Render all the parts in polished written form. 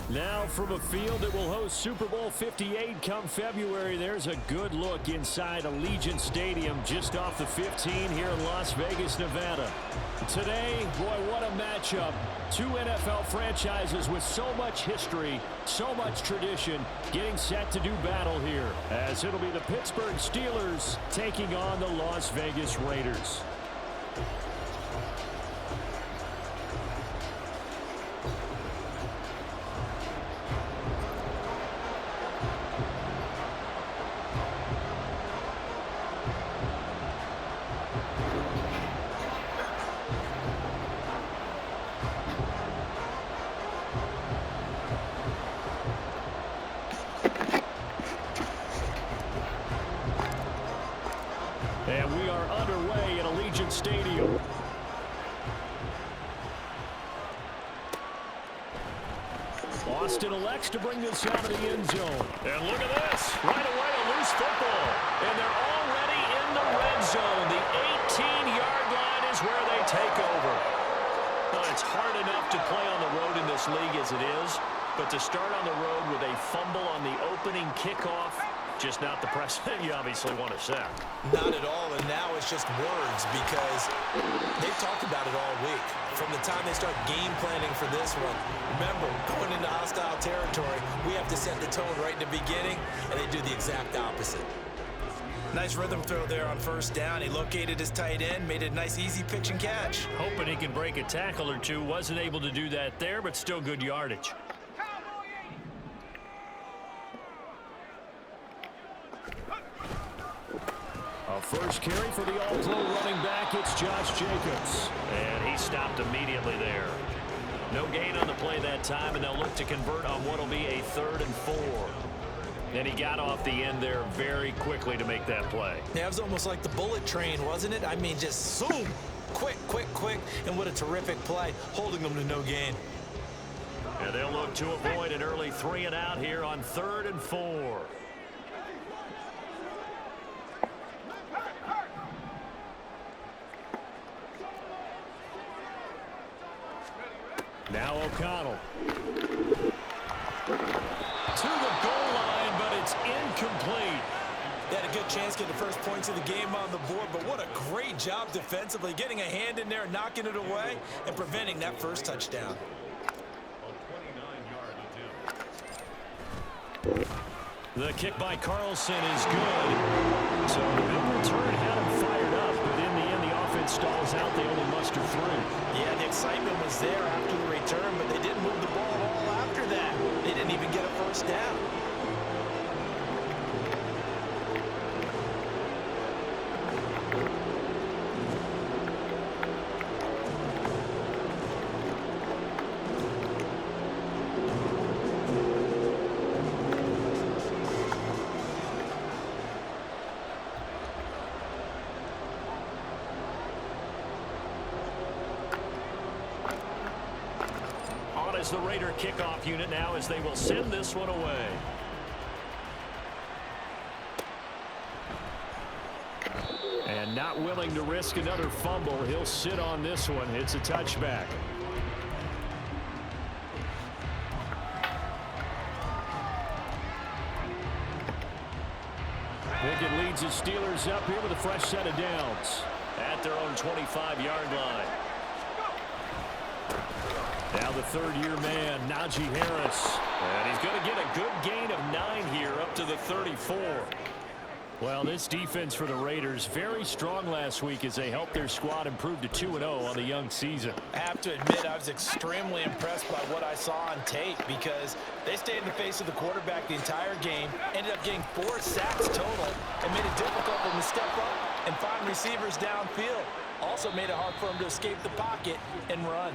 Now from a field that will host Super Bowl 58 come February, there's a good look inside Allegiant Stadium just off the 15 here in Las Vegas, Nevada. Today, boy, what a matchup. Two NFL franchises with so much history, so much tradition, getting set to do battle here, as it'll be the Pittsburgh Steelers taking on the Las Vegas Raiders. And we are underway at Allegiant Stadium. Austin elects to bring this out of the end zone. And look at this. Right away, a loose football. And they're already in the red zone. The 18-yard line is where they take over. Well, it's hard enough to play on the road in this league as it is. But to start on the road with a fumble on the opening kickoff, just not the precedent you obviously want to set. Not at all, and now it's just words because they've talked about it all week. From the time they start game planning for this one, remember, going into hostile territory, we have to set the tone right in the beginning, and they do the exact opposite. Nice rhythm throw there on first down. He located his tight end, made a nice easy pitch and catch. Hoping he can break a tackle or two. Wasn't able to do that there, but still good yardage. A first carry for the All-Pro running back, it's Josh Jacobs. And he stopped immediately there. No gain on the play that time, and they'll look to convert on what will be a 3rd and 4. And he got off the end there very quickly to make that play. Yeah, it was almost like the bullet train, wasn't it? I mean, just zoom, quick, and what a terrific play, holding them to no gain. And they'll look to avoid an early 3 and out here on 3rd and 4. Now O'Connell. To the goal line, but it's incomplete. They had a good chance to get the first points of the game on the board, but what a great job defensively, getting a hand in there, knocking it away, and preventing that first touchdown. The kick by Carlson is good. So the big return had him fired up, but in the end, the offense stalls out. They only muster 3. Yeah, the excitement was there after the return, but they didn't move the ball at all after that. They didn't even get a first down. Is the Raider kickoff unit now as they will send this one away. And not willing to risk another fumble, he'll sit on this one. It's a touchback. Pickett leads the Steelers up here with a fresh set of downs at their own 25-yard line. Now the third-year man, Najee Harris. And he's going to get a good gain of 9 here up to the 34. Well, this defense for the Raiders, very strong last week as they helped their squad improve to 2-0 on the young season. I have to admit, I was extremely impressed by what I saw on tape because they stayed in the face of the quarterback the entire game, ended up getting 4 sacks total, and made it difficult for them to step up and find receivers downfield. Also made it hard for them to escape the pocket and run.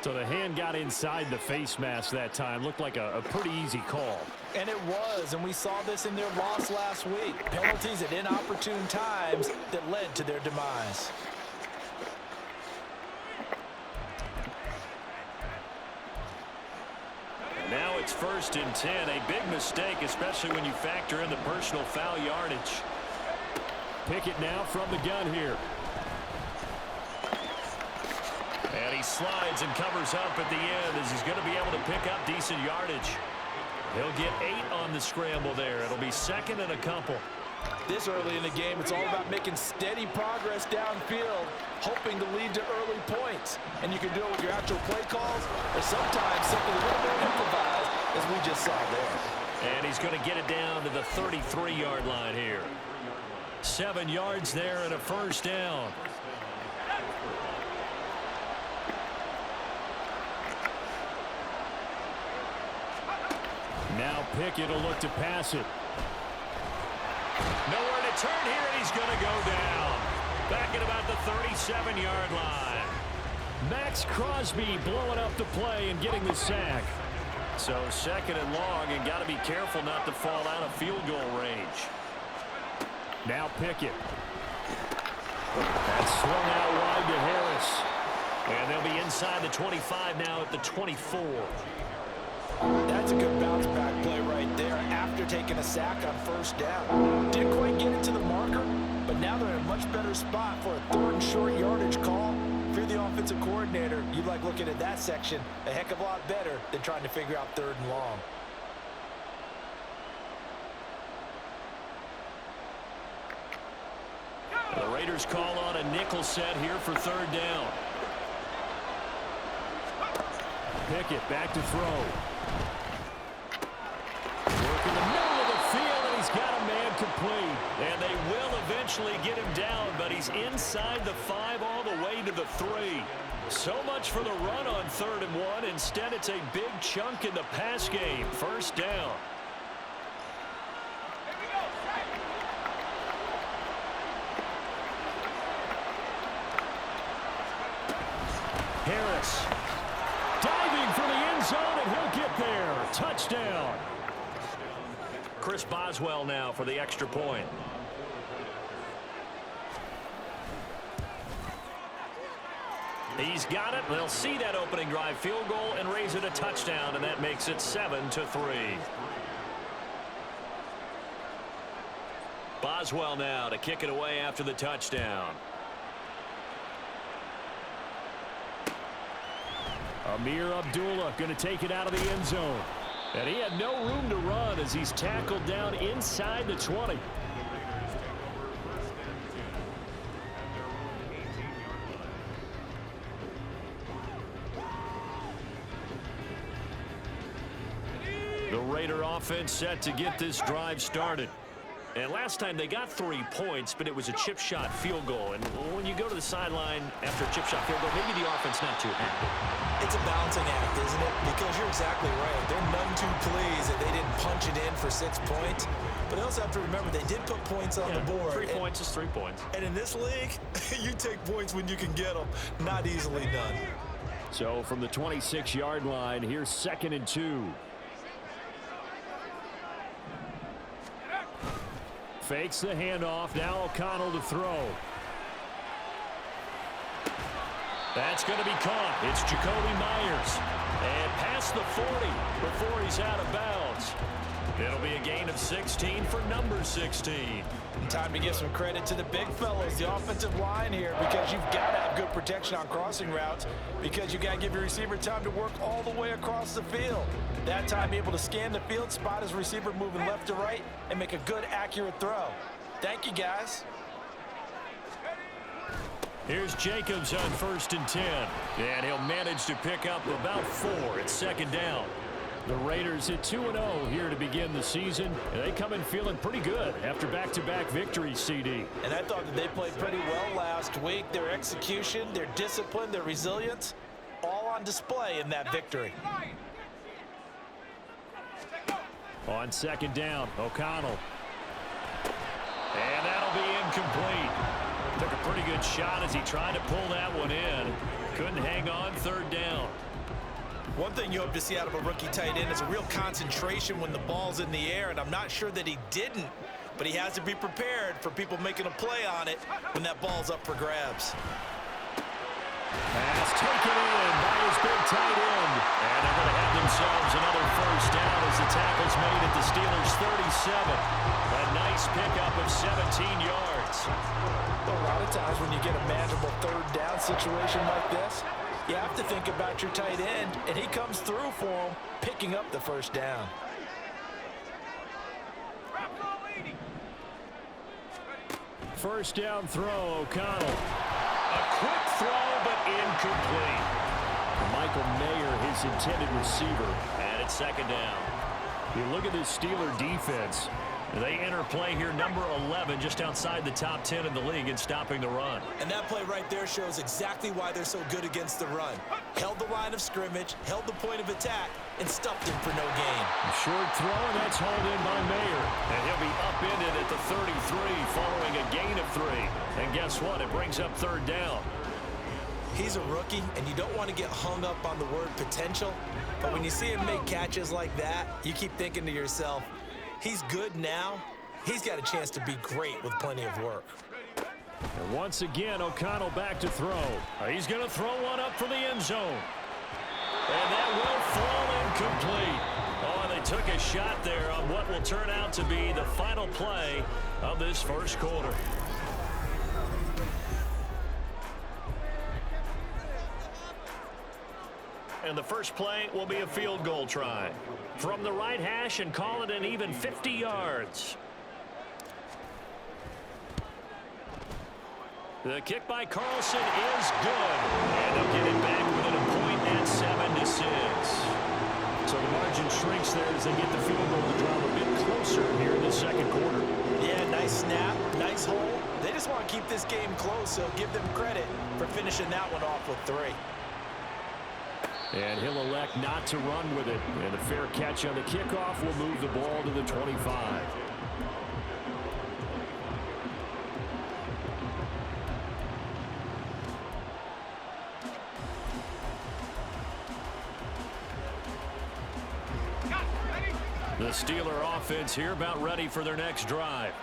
So the hand got inside the face mask that time. Looked like a pretty easy call. And it was, and we saw this in their loss last week. Penalties at inopportune times that led to their demise. And now it's 1st and 10. A big mistake, especially when you factor in the personal foul yardage. Pickett now from the gun here. And he slides and covers up at the end as he's going to be able to pick up decent yardage. He'll get 8 on the scramble there. It'll be second and a couple. This early in the game, it's all about making steady progress downfield, hoping to lead to early points. And you can do it with your actual play calls or sometimes something a little more improvised, as we just saw there. And he's going to get it down to the 33-yard line here. 7 yards there and a first down. Now Pickett will look to pass it. Nowhere to turn here, and he's going to go down. Back at about the 37-yard line. Max Crosby blowing up the play and getting the sack. So second and long, and got to be careful not to fall out of field goal range. Now Pickett. That's swung out wide to Harris. And they'll be inside the 25 now at the 24. That's a good bounce back play right there after taking a sack on first down. Didn't quite get it to the marker, but now they're in a much better spot for a 3rd and short yardage call. If you're the offensive coordinator, you'd like looking at that section a heck of a lot better than trying to figure out 3rd and long. The Raiders call on a nickel set here for 3rd down. Pickett back to throw. Work in the middle of the field, and he's got a man complete. And they will eventually get him down, but he's inside the 5 all the way to the 3. So much for the run on 3rd and 1. Instead, it's a big chunk in the pass game. First down. Harris. Diving for the end zone, and he'll get there. Touchdown. Chris Boswell now for the extra point. He's got it. They'll see that opening drive field goal and raise it a touchdown, and that makes it 7-3. Boswell now to kick it away after the touchdown. Amir Abdullah going to take it out of the end zone. And he had no room to run as he's tackled down inside the 20. The Raider offense set to get this drive started. And last time they got 3 points, but it was a chip shot field goal. And when you go to the sideline after a chip shot field goal, maybe the offense not too happy. It's a balancing act, isn't it? Because you're exactly right. They're none too pleased that they didn't punch it in for 6 points. But they also have to remember they did put points on the board. 3 points is 3 points. And in this league, you take points when you can get them. Not easily done. So from the 26-yard line, here's 2nd and 2. Fakes the handoff. Now O'Connell to throw. That's going to be caught. It's Jacoby Myers. And past the 40 before he's out of bounds. It'll be a gain of 16 for number 16. Time to give some credit to the big fellows, the offensive line here, because you've got to have good protection on crossing routes, because you've got to give your receiver time to work all the way across the field. That time, be able to scan the field, spot his receiver moving left to right, and make a good, accurate throw. Thank you, guys. Here's Jacobs on 1st and 10. And he'll manage to pick up about 4 at 2nd down. The Raiders at 2-0 here to begin the season. And they come in feeling pretty good after back-to-back victories, CD. And I thought that they played pretty well last week. Their execution, their discipline, their resilience, all on display in that victory. On 2nd down, O'Connell. And that'll be incomplete. Took a pretty good shot as he tried to pull that one in. Couldn't hang on 3rd down. One thing you hope to see out of a rookie tight end is a real concentration when the ball's in the air, and I'm not sure that he didn't, but he has to be prepared for people making a play on it when that ball's up for grabs. Pass taken in by his big tight end. And they're going to have themselves another first down as the tackle's made at the Steelers' 37. A nice pickup of 17 yards. A lot of times when you get a manageable 3rd down situation like this, You have to think about your tight end, and he comes through for him, picking up the first down. First down throw, O'Connell. A quick throw, but incomplete. Michael Mayer, his intended receiver, and it's second down. You look at this Steeler defense. They enter play here, number 11, just outside the top 10 in the league in stopping the run. And that play right there shows exactly why they're so good against the run. Held the line of scrimmage, held the point of attack, and stuffed him for no gain. A short throw, and that's hauled in by Mayer. And he'll be upended at the 33 following a gain of 3. And guess what? It brings up third down. He's a rookie, and you don't want to get hung up on the word potential. But when you see him make catches like that, you keep thinking to yourself, he's good now. He's got a chance to be great with plenty of work. And once again, O'Connell back to throw. He's going to throw one up for the end zone. And that will fall incomplete. Oh, they took a shot there on what will turn out to be the final play of this first quarter. And the first play will be a field goal try. From the right hash and call it an even 50 yards. The kick by Carlson is good. And they'll get it back within a point at 7-6. So the margin shrinks there as they get the field goal to drive a bit closer here in the second quarter. Yeah, nice snap, nice hole. They just want to keep this game close, so give them credit for finishing that one off with 3. And he'll elect not to run with it. And a fair catch on the kickoff will move the ball to the 25. The Steeler offense here about ready for their next drive.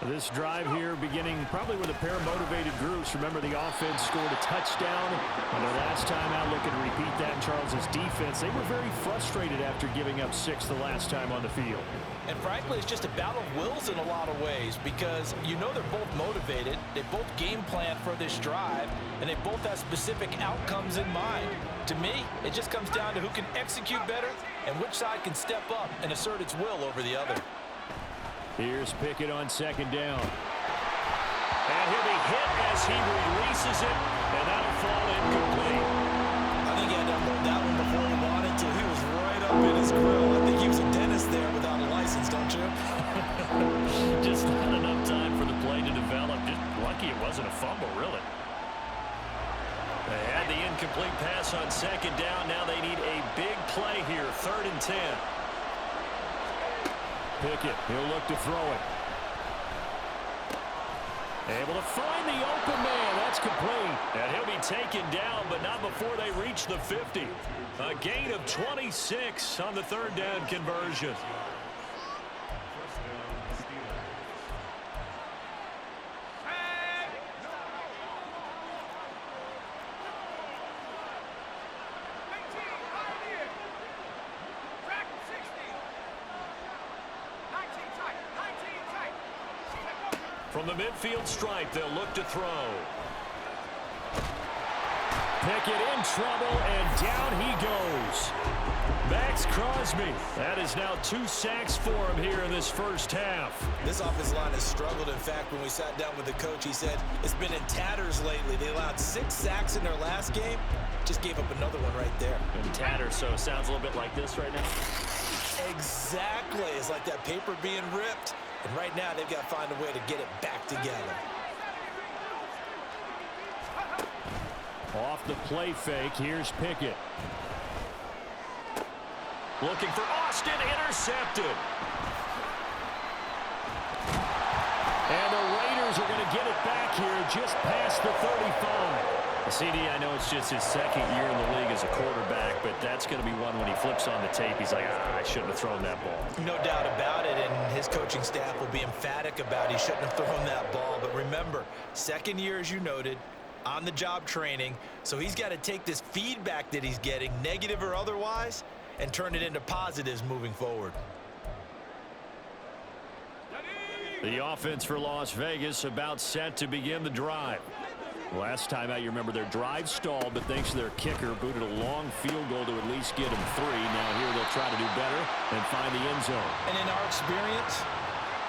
This drive here beginning probably with a pair of motivated groups. Remember, the offense scored a touchdown on their last time out. Looking to repeat that in Charles's defense. They were very frustrated after giving up 6 the last time on the field. And frankly, it's just a battle of wills in a lot of ways because you know they're both motivated. They both game plan for this drive, and they both have specific outcomes in mind. To me, it just comes down to who can execute better and which side can step up and assert its will over the other. Here's Pickett on second down. And he'll be hit as he releases it, and that'll fall incomplete. I think he had to unload that one before he wanted to. He was right up in his grill. I think he was a dentist there without a license, don't you? Just not enough time for the play to develop. Just lucky it wasn't a fumble, really. They had the incomplete pass on second down. Now they need a big play here, 3rd and 10. Pickett, he'll look to throw it. Able to find the open man. That's complete. And he'll be taken down, but not before they reach the 50. A gain of 26 on the 3rd down conversion. From the midfield stripe, they'll look to throw. Pickett in trouble, and down he goes. Max Crosby. That is now 2 sacks for him here in this first half. This offensive line has struggled. In fact, when we sat down with the coach, he said it's been in tatters lately. They allowed 6 sacks in their last game. Just gave up another one right there. In tatters, so it sounds a little bit like this right now. Exactly. It's like that paper being ripped. And right now, they've got to find a way to get it back together. Off the play fake, here's Pickett. Looking for Austin, intercepted. And the Raiders are going to get it back here just past the 35. CD, I know it's just his second year in the league as a quarterback, but that's going to be one when he flips on the tape. He's like, I shouldn't have thrown that ball. No doubt about it, and his coaching staff will be emphatic about he shouldn't have thrown that ball. But remember, second year, as you noted, on-the-job training, so he's got to take this feedback that he's getting, negative or otherwise, and turn it into positives moving forward. The offense for Las Vegas about set to begin the drive. Last time out, you remember their drive stalled, but thanks to their kicker, booted a long field goal to at least get them 3. Now here they'll try to do better and find the end zone. And in our experience,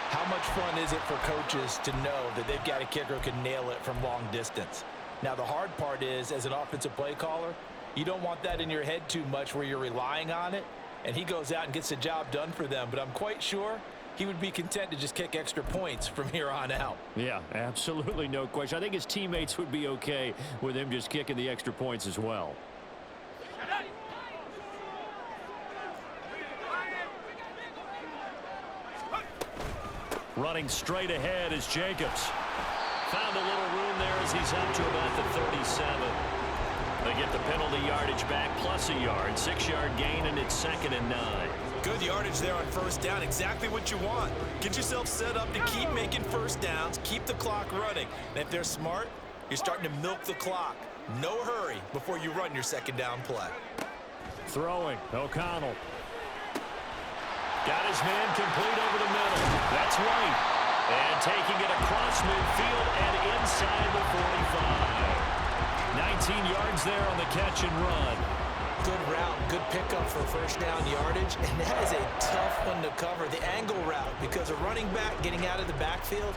how much fun is it for coaches to know that they've got a kicker who can nail it from long distance? Now, the hard part is, as an offensive play caller, you don't want that in your head too much where you're relying on it, and he goes out and gets the job done for them. But I'm quite sure he would be content to just kick extra points from here on out. Yeah, absolutely no question. I think his teammates would be okay with him just kicking the extra points as well. Running straight ahead is Jacobs. Found a little room there as he's up to about the 37. They get the penalty yardage back plus a yard. 6-yard gain, and it's 2nd and 9. Good yardage there on first down. Exactly what you want. Get yourself set up to keep making first downs. Keep the clock running. And if they're smart, you're starting to milk the clock. No hurry before you run your 2nd down play. Throwing, O'Connell. Got his man complete over the middle. That's right. And taking it across midfield and inside the 45. 19 yards there on the catch and run. Good route, good pickup for first down yardage, and that is a tough one to cover, the angle route, because a running back getting out of the backfield,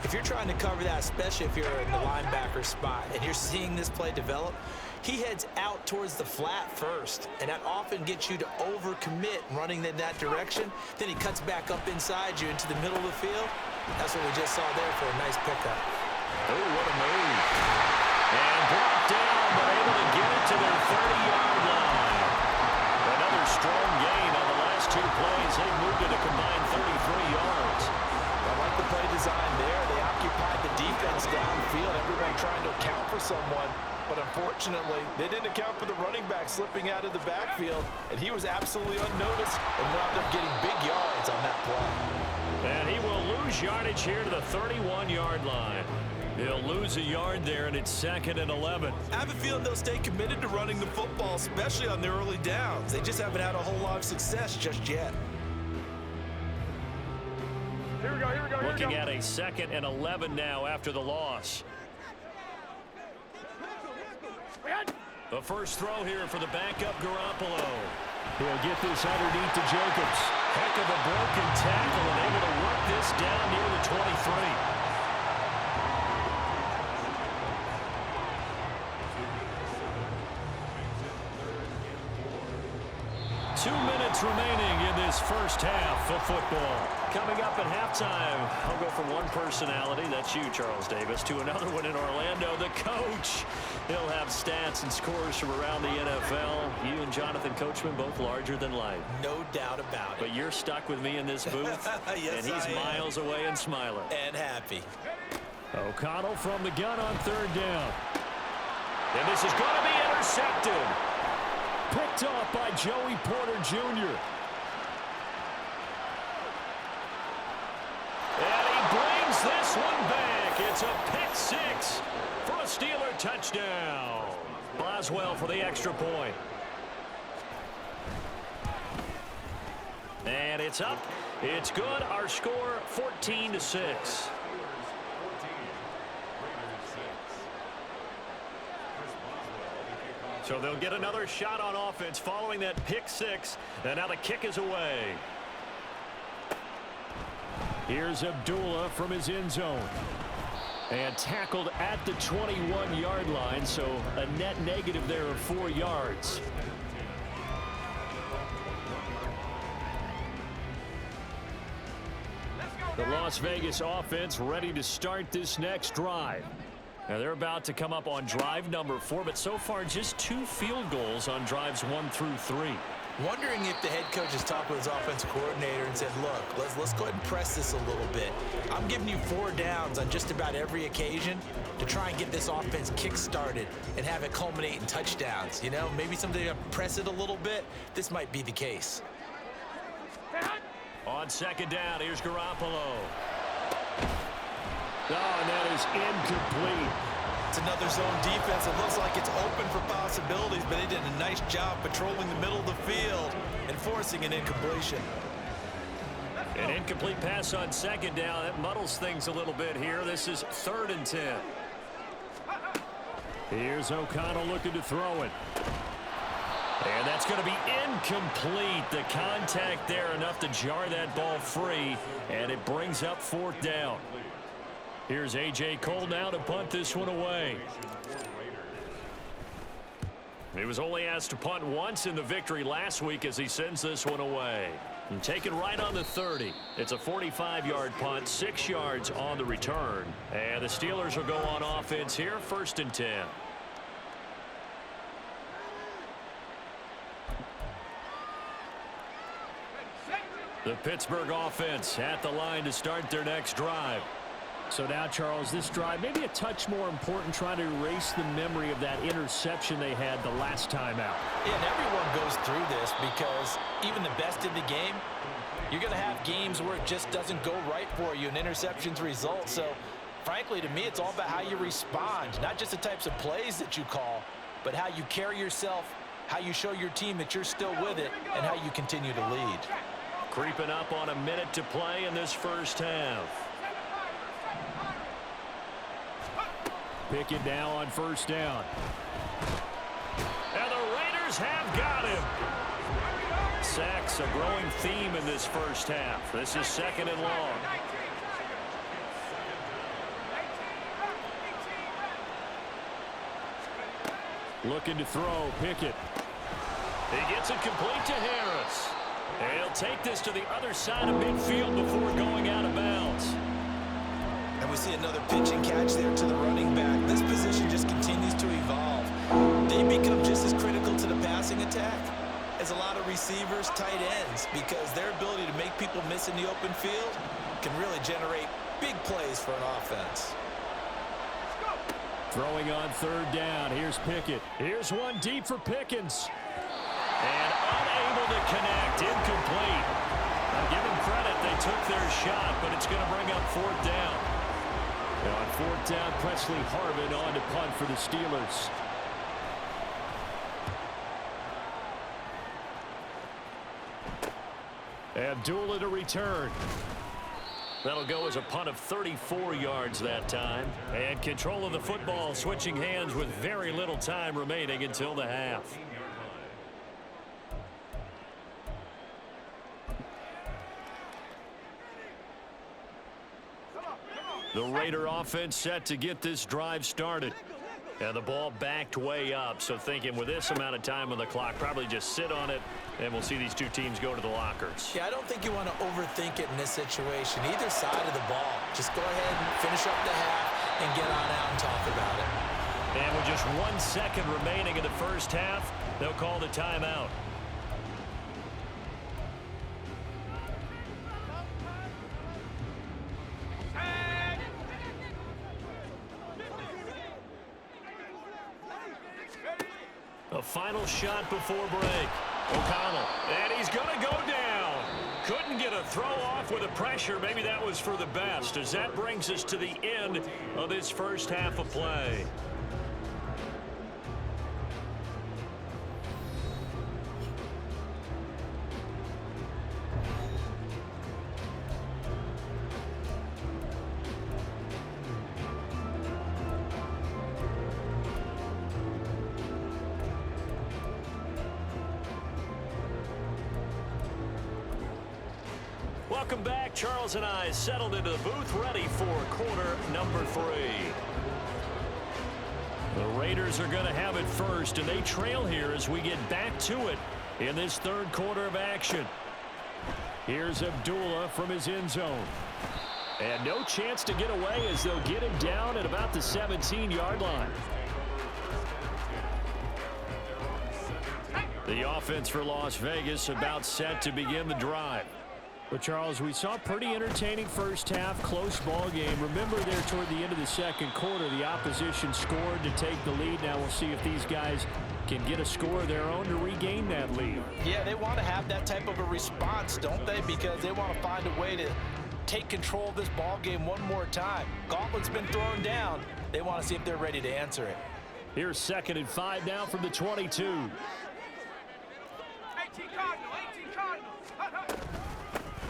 if you're trying to cover that, especially if you're in the linebacker spot and you're seeing this play develop, he heads out towards the flat first, and that often gets you to overcommit running in that direction. Then he cuts back up inside you into the middle of the field. That's what we just saw there for a nice pickup. Oh, what a move. And brought down, but able to get it to their 30-yard line. Another strong gain on the last 2 plays. They moved it a combined 33 yards. I like the play design there. They occupied the defense downfield, everyone trying to account for someone. But unfortunately, they didn't account for the running back slipping out of the backfield, and he was absolutely unnoticed and wound up getting big yards on that play. And he will lose yardage here to the 31-yard line. He'll lose a yard there, and it's 2nd and 11. I have a feeling they'll stay committed to running the football, especially on their early downs. They just haven't had a whole lot of success just yet. Here we go. Looking at a 2nd and 11 now after the loss. The first throw here for the backup Garoppolo. He'll get this underneath to Jacobs. Heck of a broken tackle and able to work this down near the 23. 2 minutes remaining in this first half of football. Coming up at halftime, I'll go from one personality, that's you, Charles Davis, to another one in Orlando, the coach. He'll have stats and scores from around the NFL. You and Jonathan Coachman both larger than life. No doubt about it. But you're stuck with me in this booth, yes, and he's miles away and smiling. And happy. O'Connell from the gun on 3rd down. And this is going to be intercepted. Picked off by Joey Porter Jr. And he brings this one back. It's a pick 6 for a Steeler touchdown. Boswell for the extra point. And it's up. It's good. Our score 14-6. So they'll get another shot on offense following that pick 6. And now the kick is away. Here's Abdullah from his end zone. And tackled at the 21-yard line, so a net negative there of 4 yards. The Las Vegas offense ready to start this next drive. Now they're about to come up on drive number 4, but so far just 2 field goals on drives 1 through 3. Wondering if the head coach has talked with his offensive coordinator and said, look, let's go ahead and press this a little bit. I'm giving you 4 downs on just about every occasion to try and get this offense kick-started and have it culminate in touchdowns. You know, maybe someday to press it a little bit. This might be the case. On 2nd down, here's Garoppolo. Oh, and that is incomplete. It's another zone defense. It looks like it's open for possibilities, but they did a nice job patrolling the middle of the field and forcing an incompletion. An incomplete pass on 2nd down. That muddles things a little bit here. This is 3rd and 10. Here's O'Connell looking to throw it. And that's going to be incomplete. The contact there enough to jar that ball free, and it brings up 4th down. Here's A.J. Cole now to punt this one away. He was only asked to punt once in the victory last week as he sends this one away. And taken right on the 30. It's a 45-yard punt, 6 yards on the return. And the Steelers will go on offense here, 1st and 10. The Pittsburgh offense at the line to start their next drive. So now, Charles, this drive maybe a touch more important, trying to erase the memory of that interception they had the last time out. Yeah, and everyone goes through this because even the best in the game, you're going to have games where it just doesn't go right for you, and interceptions result. So, frankly, to me, it's all about how you respond, not just the types of plays that you call, but how you carry yourself, how you show your team that you're still with it, and how you continue to lead. Creeping up on a minute to play in this first half. Pickett now on 1st down. And the Raiders have got him. Sacks a growing theme in this first half. This is 2nd and long. Looking to throw, Pickett. He gets it complete to Harris. And he'll take this to the other side of midfield before going out of bounds. And we see another pitch and catch there to the running back. This position just continues to evolve. They become just as critical to the passing attack as a lot of receivers, tight ends, because their ability to make people miss in the open field can really generate big plays for an offense. Throwing on 3rd down. Here's Pickett. Here's one deep for Pickens. And unable to connect. Incomplete. Now give them credit. They took their shot, but it's going to bring up 4th down. And on 4th down, Presley Harvin on to punt for the Steelers. Abdullah to return. That'll go as a punt of 34 yards that time. And control of the football switching hands with very little time remaining until the half. The Raider offense set to get this drive started. And the ball backed way up, so thinking with this amount of time on the clock, probably just sit on it, and we'll see these two teams go to the lockers. Yeah, I don't think you want to overthink it in this situation. Either side of the ball, just go ahead and finish up the half and get on out and talk about it. And with just 1 second remaining in the first half, they'll call the timeout. A final shot before break. O'Connell, and he's going to go down. Couldn't get a throw off with the pressure. Maybe that was for the best, as that brings us to the end of this first half of play. Welcome back. Charles and I settled into the booth, ready for quarter number 3. The Raiders are going to have it first, and they trail here as we get back to it in this 3rd quarter of action. Here's Abdullah from his end zone. And no chance to get away as they'll get him down at about the 17-yard line. The offense for Las Vegas about set to begin the drive. But, Charles, we saw a pretty entertaining first half, close ball game. Remember there toward the end of the 2nd quarter, the opposition scored to take the lead. Now we'll see if these guys can get a score of their own to regain that lead. Yeah, they want to have that type of a response, don't they? Because they want to find a way to take control of this ball game one more time. Gauntlet's been thrown down. They want to see if they're ready to answer it. Here's 2nd and 5 now from the 22. 18 Cardinal, 18 Cardinal.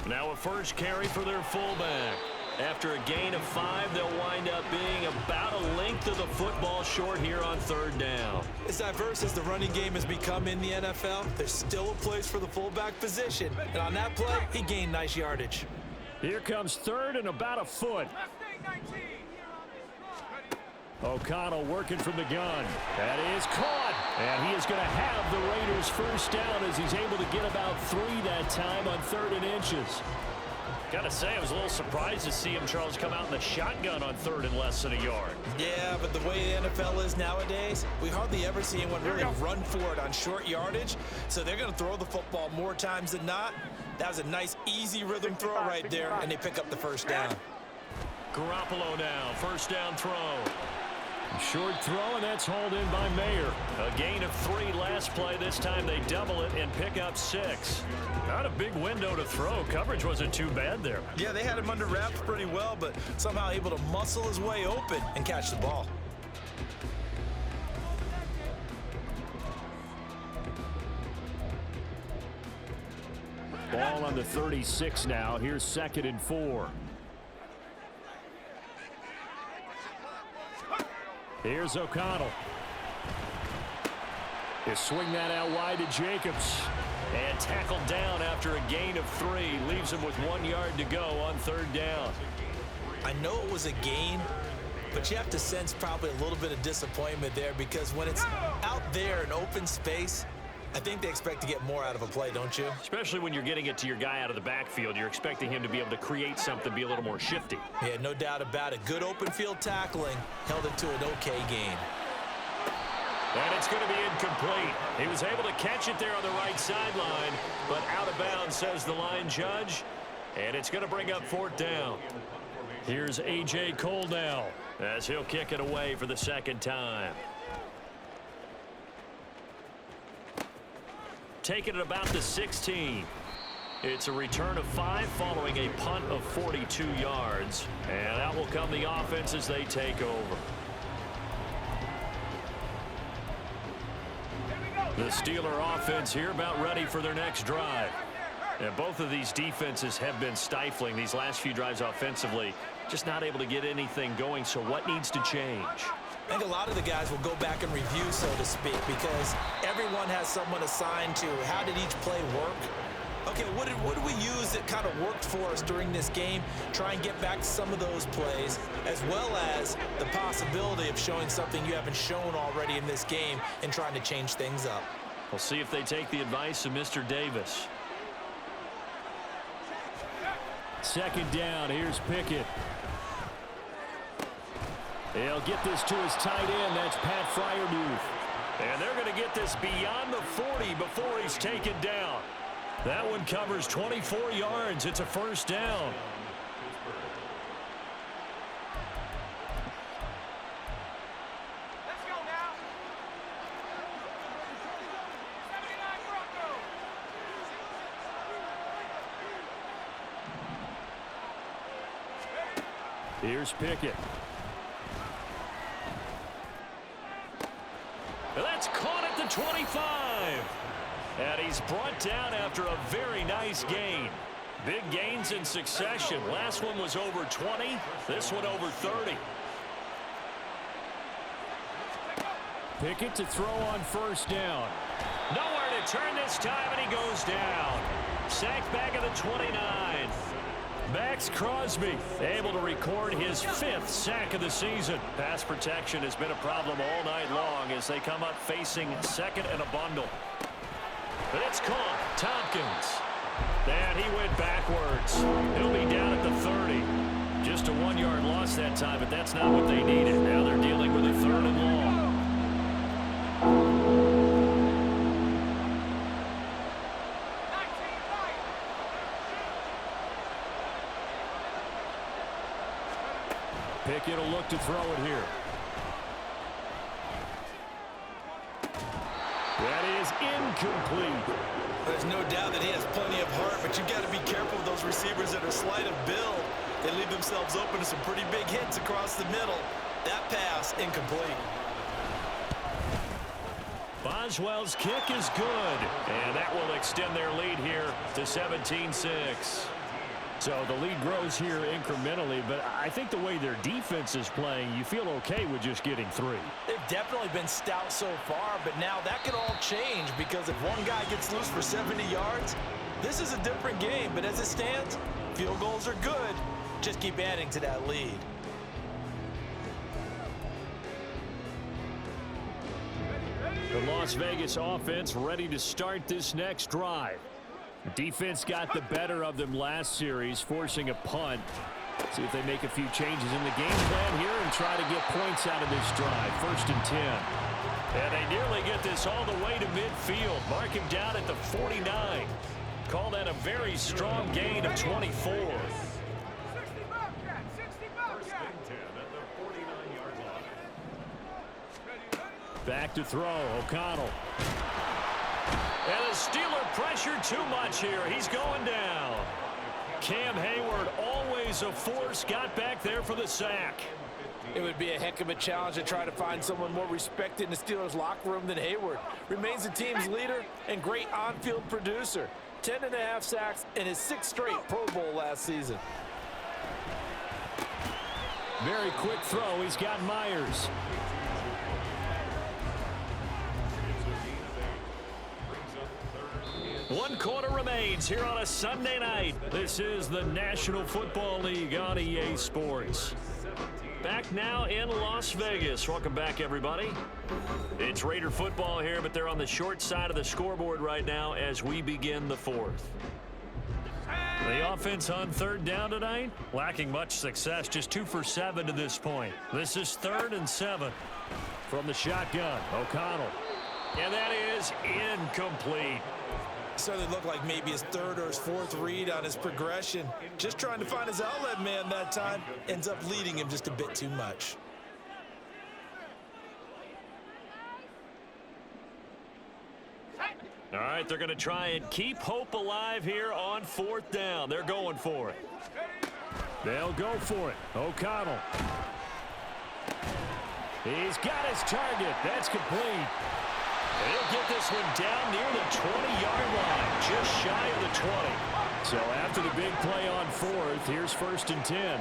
Now a first carry for their fullback. After a gain of 5, they'll wind up being about a length length of the football short here on third down. As diverse as the running game has become in the NFL, there's still a place for the fullback position. And on that play, he gained nice yardage. Here comes third and about a foot. O'Connell working from the gun. That is caught. And he is going to have the Raiders first down as he's able to get about 3 that time on 3rd and inches. Got to say, I was a little surprised to see him, Charles, come out in the shotgun on 3rd and less than a yard. Yeah, but the way the NFL is nowadays, we hardly ever see anyone really run for it on short yardage. So they're going to throw the football more times than not. That was a nice, easy rhythm throw right there, and they pick up the first down. Garoppolo now, first down throw. Short throw, and that's hauled in by Mayer. A gain of 3 last play. This time they double it and pick up 6. Not a big window to throw. Coverage wasn't too bad there. Yeah, they had him under wraps pretty well, but somehow able to muscle his way open and catch the ball. Ball on the 36 now. Here's 2nd and 4. Here's O'Connell. They swing that out wide to Jacobs. And tackled down after a gain of 3. Leaves him with 1 yard to go on 3rd down. I know it was a gain, but you have to sense probably a little bit of disappointment there because when it's out there in open space, I think they expect to get more out of a play, don't you? Especially when you're getting it to your guy out of the backfield. You're expecting him to be able to create something, be a little more shifty. Yeah, no doubt about it. Good open field tackling held it to an okay gain. And it's going to be incomplete. He was able to catch it there on the right sideline, but out of bounds, says the line judge. And it's going to bring up 4th down. Here's A.J. Cole now as he'll kick it away for the 2nd time. Taking it about the 16. It's a return of 5 following a punt of 42 yards. And that will come the offense as they take over. The Steeler offense here about ready for their next drive. And both of these defenses have been stifling these last few drives offensively. Just not able to get anything going, so what needs to change? I think a lot of the guys will go back and review, so to speak, because everyone has someone assigned to how did each play work. Okay, what did we use that kind of worked for us during this game? Try and get back to some of those plays, as well as the possibility of showing something you haven't shown already in this game and trying to change things up. We'll see if they take the advice of Mr. Davis. 2nd down, here's Pickett. He'll get this to his tight end. That's Pat Freiermuth. And they're going to get this beyond the 40 before he's taken down. That one covers 24 yards. It's a first down. Let's go now. 79 Broncos. Here's Pickett. That's caught at the 25. And he's brought down after a very nice gain. Big gains in succession. Last one was over 20. This one over 30. Pickett to throw on first down. Nowhere to turn this time, and he goes down. Sacked back at the 29. Max Crosby able to record his 5th sack of the season. Pass protection has been a problem all night long as they come up facing 2nd and a bundle. But it's caught. Tompkins. And he went backwards. He'll be down at the 30. Just a 1-yard loss that time, but that's not what they needed. Now they're dealing with a 3rd and long. Pickett will look to throw it here. That is incomplete. There's no doubt that he has plenty of heart, but you've got to be careful with those receivers that are slight of build. They leave themselves open to some pretty big hits across the middle. That pass, incomplete. Boswell's kick is good, and that will extend their lead here to 17-6. So the lead grows here incrementally, but I think the way their defense is playing, you feel okay with just getting 3. They've definitely been stout so far, but now that could all change because if one guy gets loose for 70 yards, this is a different game. But as it stands, field goals are good. Just keep adding to that lead. The Las Vegas offense ready to start this next drive. Defense got the better of them last series, forcing a punt. See if they make a few changes in the game plan here and try to get points out of this drive. 1st and 10. And they nearly get this all the way to midfield. Mark him down at the 49. Call that a very strong gain of 24. 60 Bobcat, 60 Bobcat. Back to throw, O'Connell. And the Steeler pressure too much here. He's going down. Cam Hayward, always a force, got back there for the sack. It would be a heck of a challenge to try to find someone more respected in the Steelers locker room than Hayward. Remains the team's leader and great on-field producer. 10.5 sacks in his 6th straight Pro Bowl last season. Very quick throw. He's got Myers. One quarter remains here on a Sunday night. This is the National Football League on EA Sports. Back now in Las Vegas. Welcome back, everybody. It's Raider football here, but they're on the short side of the scoreboard right now as we begin the 4th. The offense on 3rd down tonight, lacking much success, just 2 for 7 to this point. This is 3rd and 7 from the shotgun. O'Connell. And that is incomplete. Certainly looked like maybe his 3rd or his 4th read on his progression. Just trying to find his outlet man that time. Ends up leading him just a bit too much. All right, they're going to try and keep hope alive here on 4th down. They're going for it. They'll go for it. O'Connell. He's got his target. That's complete. He'll get this one down near the 20-yard line, just shy of the 20. So after the big play on 4th, here's 1st and 10.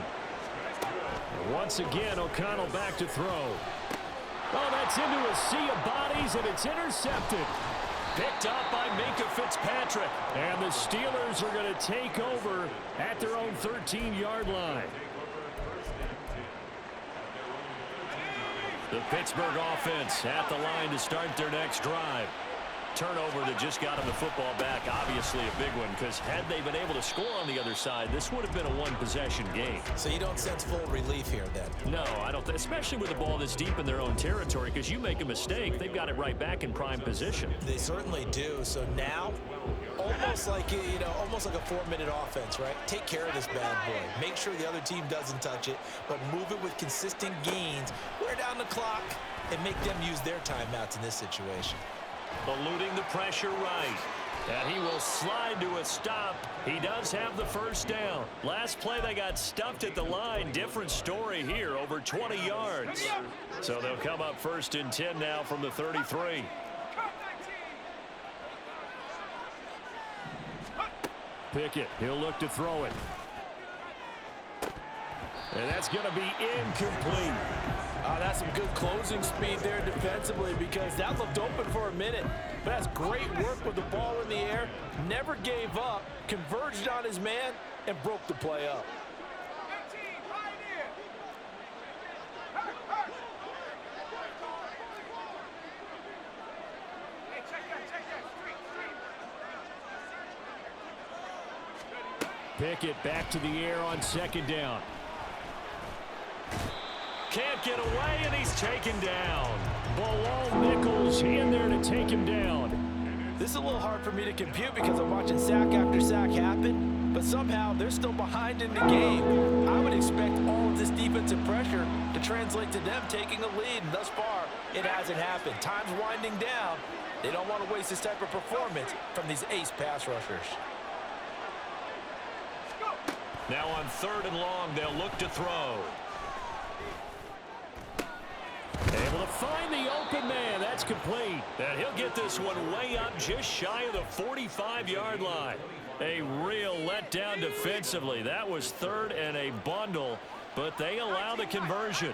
Once again, O'Connell back to throw. Oh, that's into a sea of bodies, and it's intercepted. Picked up by Minkah Fitzpatrick. And the Steelers are going to take over at their own 13-yard line. The Pittsburgh offense at the line to start their next drive. Turnover that just got them the football back, obviously a big one, because had they been able to score on the other side, this would have been a one-possession game. So you don't sense full relief here then? No, I don't, especially with the ball this deep in their own territory, because you make a mistake, they've got it right back in prime position. They certainly do. So now, almost like a 4-minute offense, right? Take care of this bad boy. Make sure the other team doesn't touch it, but move it with consistent gains. Wear down the clock and make them use their timeouts in this situation. Eluding the pressure right. And he will slide to a stop. He does have the 1st down. Last play they got stuffed at the line. Different story here, over 20 yards. So they'll come up 1st and 10 now from the 33. Pickett, he'll look to throw it. And that's going to be incomplete. That's some good closing speed there defensively because that looked open for a minute. But that's great work with the ball in the air. Never gave up, converged on his man, and broke the play up. Pickett back to the air on 2nd down. Can't get away, and he's taken down. Bilal Nichols in there to take him down. This is a little hard for me to compute because I'm watching sack after sack happen, but somehow they're still behind in the game. I would expect all of this defensive pressure to translate to them taking a lead, and thus far, it hasn't happened. Time's winding down. They don't want to waste this type of performance from these ace pass rushers. Now on 3rd and long, they'll look to throw. Able to find the open man. That's complete. And he'll get this one way up just shy of the 45-yard line. A real letdown defensively. That was third and a bundle, but they allow the conversion.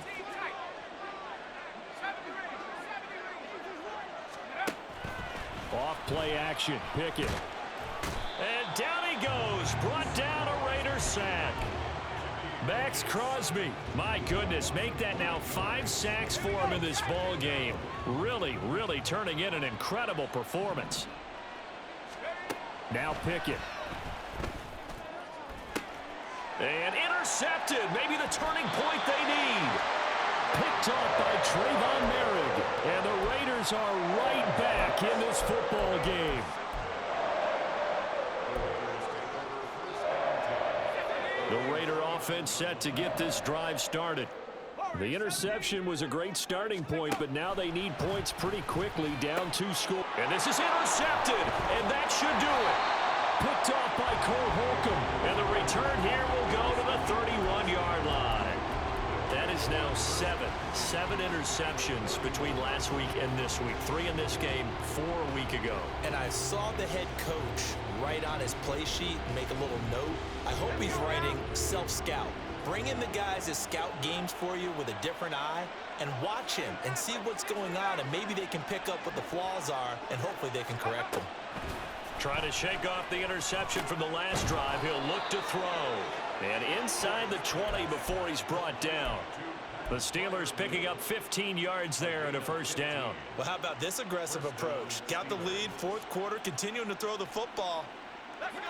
Off play action. Pickett. And down he goes. Brought down a Raider sack. Max Crosby. My goodness, make that now 5 sacks for him in this ball game. Really, really turning in an incredible performance. Now Pickett. And intercepted. Maybe the turning point they need. Picked off by Trayvon Merrick. And the Raiders are right back in this football game. The Raider offense set to get this drive started. The interception was a great starting point, but now they need points pretty quickly, down 2 scores. And this is intercepted, and that should do it. Picked off by Cole Holcomb, and the return here will go to the 31-yard line. That is now 7 interceptions between last week and this week. 3 in this game, 4 a week ago. And I saw the head coach write on his play sheet and make a little note. I hope he's writing self-scout. Bring in the guys that scout games for you with a different eye and watch him and see what's going on, and maybe they can pick up what the flaws are, and hopefully they can correct them. Trying to shake off the interception from the last drive. He'll look to throw. And inside the 20 before he's brought down. The Steelers picking up 15 yards there and a first down. Well, how about this aggressive approach? Got the lead, 4th quarter, continuing to throw the football.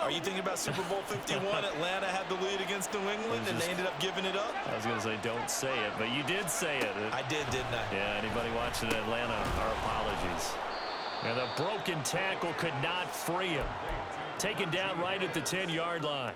Are you thinking about Super Bowl 51? Atlanta had the lead against New England, and they ended up giving it up? I was going to say don't say it, but you did say it. I did, didn't I? Yeah, anybody watching Atlanta, our apologies. And the broken tackle could not free him. Taken down right at the 10-yard line.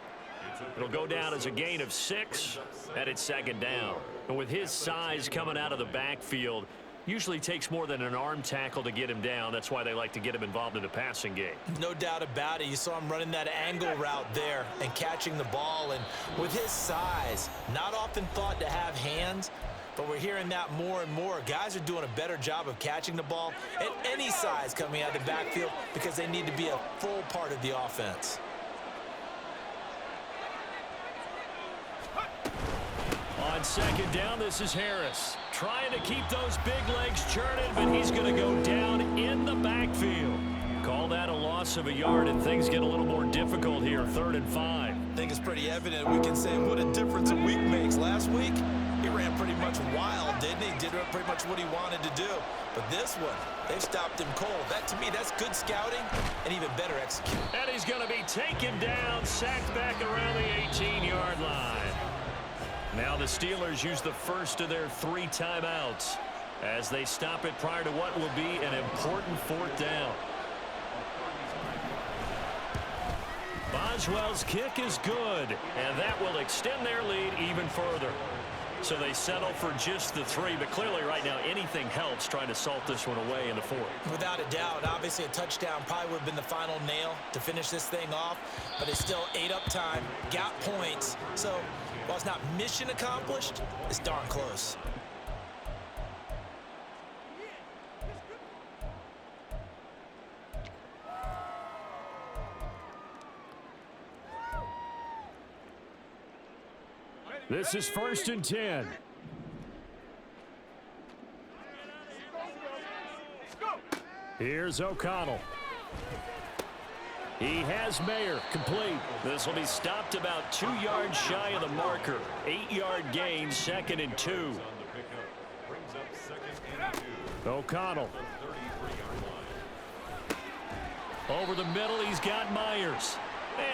It'll go down as a gain of 6, and it's 2nd down. And with his size coming out of the backfield, usually takes more than an arm tackle to get him down. That's why they like to get him involved in the passing game. No doubt about it. You saw him running that angle route there and catching the ball. And with his size, not often thought to have hands, but we're hearing that more and more. Guys are doing a better job of catching the ball at any size coming out of the backfield because they need to be a full part of the offense. On 2nd down, this is Harris. Trying to keep those big legs churning, but he's going to go down in the backfield. Call that a loss of a yard, and things get a little more difficult here, 3rd and 5. I think it's pretty evident. We can say what a difference a week makes. Last week, he ran pretty much wild, didn't he? Did pretty much what he wanted to do. But this one, they've stopped him cold. That, to me, that's good scouting and even better execution. And he's going to be taken down, sacked back around the 18-yard line. Now the Steelers use the first of their 3 timeouts as they stop it prior to what will be an important 4th down. Boswell's kick is good, and that will extend their lead even further. So they settle for just the 3, but clearly right now anything helps trying to salt this one away in the 4th. Without a doubt, obviously a touchdown probably would have been the final nail to finish this thing off, but it's still 8 up time, got points. So while it's not mission accomplished, it's darn close. This is 1st and 10. Here's O'Connell. He has Mayer complete. This will be stopped about 2 yards shy of the marker. 8-yard gain, 2nd and 2. O'Connell. Over the middle, he's got Myers.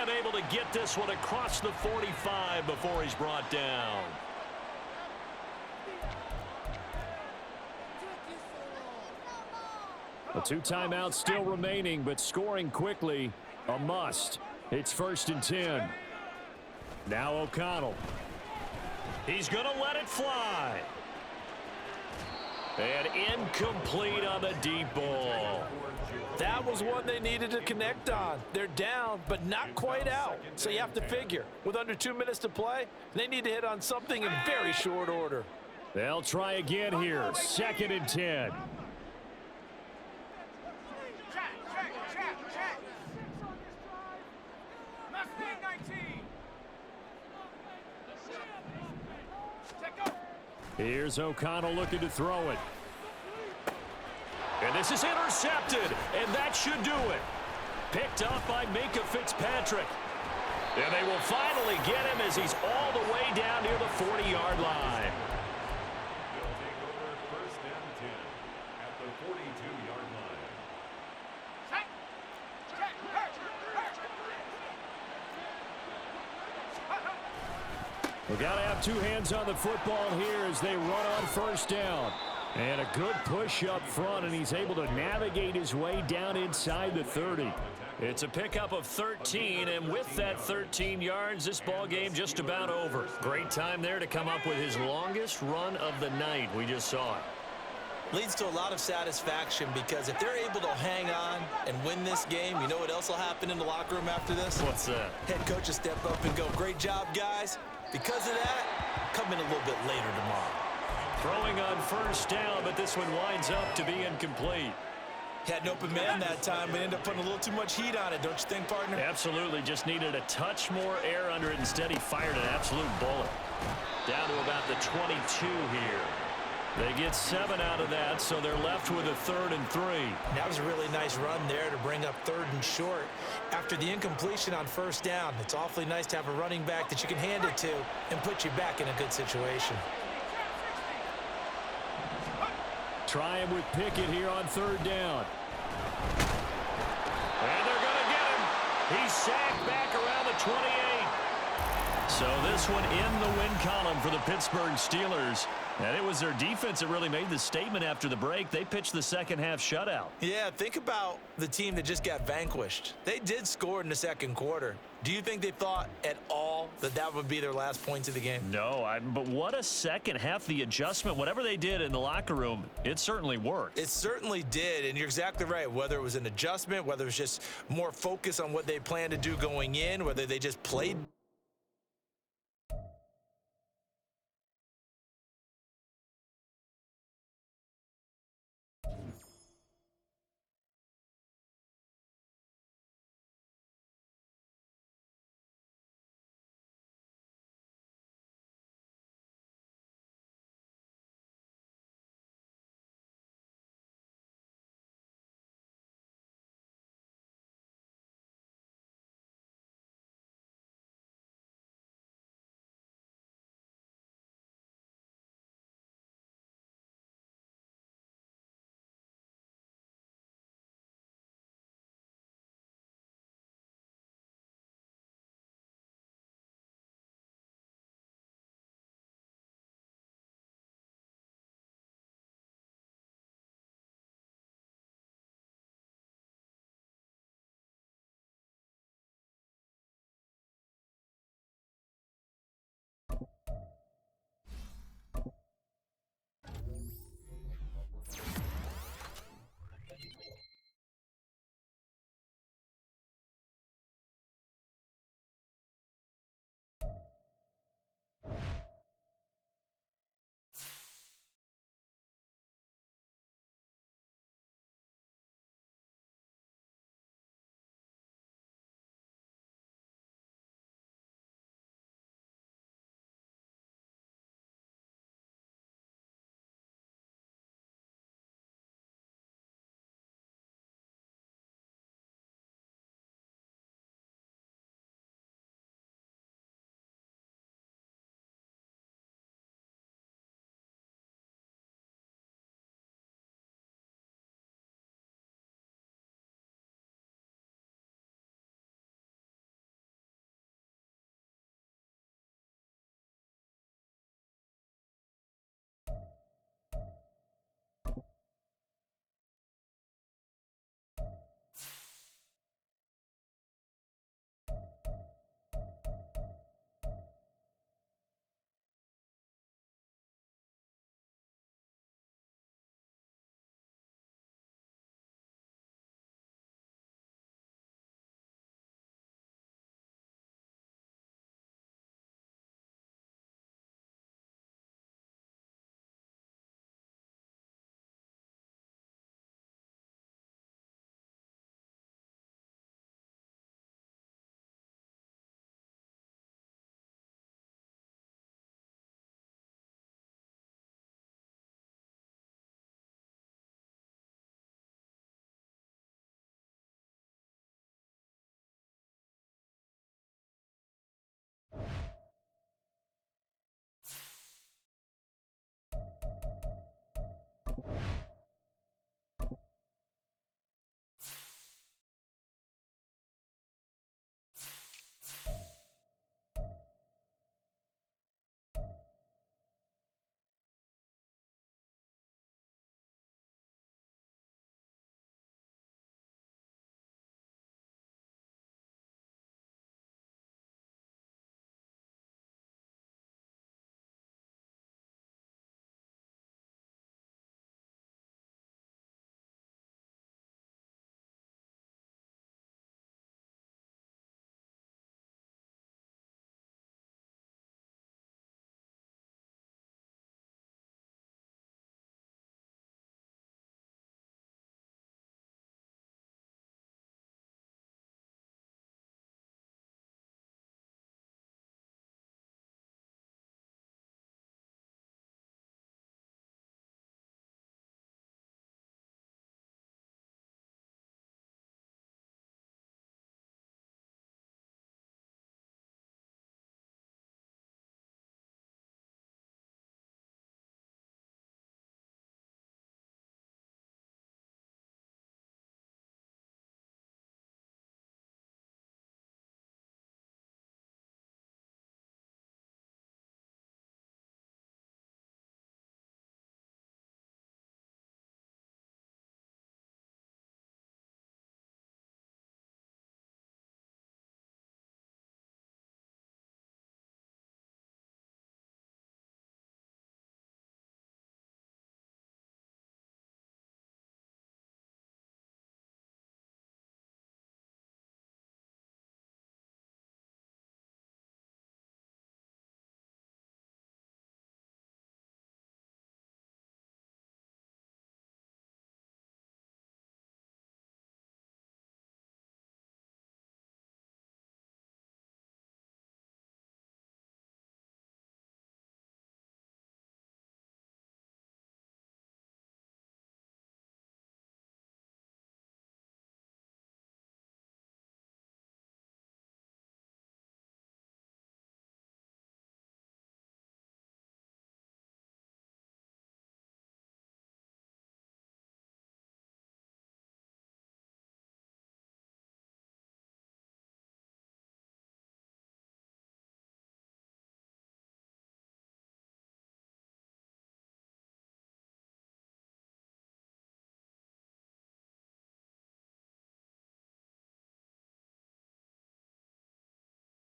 And able to get this one across the 45 before he's brought down. The 2 timeouts still remaining, but scoring quickly, a must. It's 1st and 10. Now O'Connell. He's going to let it fly. And incomplete on the deep ball. That was one they needed to connect on. They're down, but not quite out. So you have to figure, with under 2 minutes to play, they need to hit on something in very short order. They'll try again here. 2nd and 10. Here's O'Connell looking to throw it. And this is intercepted, and that should do it. Picked up by Minkah Fitzpatrick. And they will finally get him as he's all the way down near the 40-yard line. They'll take over first and 10 at the 42-yard line. Set. Check. We got to have two hands on the football here as they run on first down. And a good push up front, and he's able to navigate his way down inside the 30. It's a pickup of 13, and with that 13 yards, this ball game just about over. Great time there to come up with his longest run of the night. We just saw it. Leads to a lot of satisfaction because if they're able to hang on and win this game, you know what else will happen in the locker room after this? What's that? Head coach will step up and go, great job, guys. Because of that, come in a little bit later tomorrow. Throwing on first down, but this one winds up to be incomplete. Had an open man that time, but ended up putting a little too much heat on it, don't you think, partner? Absolutely, just needed a touch more air under it. Instead, he fired an absolute bullet. Down to about the 22 here. They get 7 out of that, so they're left with a 3rd and 3. That was a really nice run there to bring up 3rd and short. After the incompletion on first down, it's awfully nice to have a running back that you can hand it to and put you back in a good situation. Try him with Pickett here on 3rd down. And they're going to get him. He's sacked back around the 28. So this one in the win column for the Pittsburgh Steelers. And it was their defense that really made the statement after the break. They pitched the second half shutout. Yeah, think about the team that just got vanquished. They did score in the second quarter. Do you think they thought at all that that would be their last points of the game? No, but what a second half. The adjustment, whatever they did in the locker room, it certainly worked. It certainly did, and you're exactly right. Whether it was an adjustment, whether it was just more focus on what they planned to do going in, whether they just played